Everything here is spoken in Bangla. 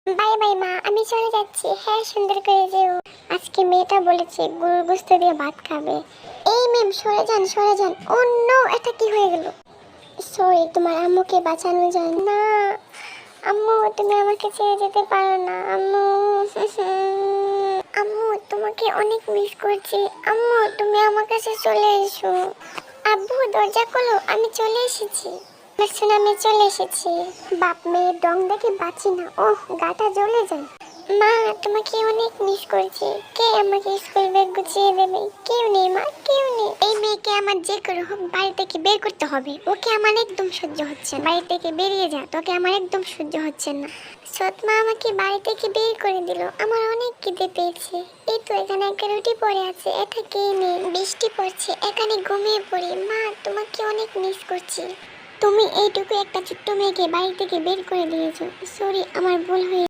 বাই বাই মা, আমি চলে যাচ্ছি। হ্যাঁ, সুন্দর করে যেও। আজকে মেয়েটা বলেছে গরুর গোস্ত দিয়ে ভাত খাবে। এই ম্যাম, সরে যান সরে যান। ও নো, এটা কি হয়ে গেল? সরি, তোমার আম্মুকে বাঁচানো যায় না। আম্মু, তুমি আমাকে ছেড়ে যেতে পারো না আম্মু। আম্মু, তোমাকে অনেক মিস করছি। আম্মু, তুমি আমার কাছে চলে এসো। আব্বু, দরজা খোলো, আমি চলে এসেছি। শোনো, আমি চলে এসেছি। বাপ মেয়ের ডং দেখে বাঁচি না। ওহ, গাটা জ্বলে যায়। মা, তোমাকে অনেক মিস করছি। কে আমাকে স্কুল ব্যাগ গুছিয়ে দেবে? কেউ নেই মা, কেউ নেই। এই মেয়েকে আমার যে করে হোক বাড়ি থেকে বের করতে হবে। ওকে আমার একদম সহ্য হচ্ছে না। বাড়ি থেকে বেরিয়ে যা, তোকে আমার একদম সহ্য হচ্ছে না। সৎমা আমাকে বাড়ি থেকে বের করে দিল। আমার অনেক খিদে পেয়েছে। এই তো এখানে একটা রুটি পড়ে আছে, এটা খেয়ে নে। বৃষ্টি পড়ছে, এখানে ঘুমিয়ে পড়ি। মা, তোমাকে অনেক মিস করছি। তুমি এইটুকু একটা ছোট্ট মেয়েকে বাড়ি থেকে বের করে দিয়েছো। সরি, আমার ভুল হয়ে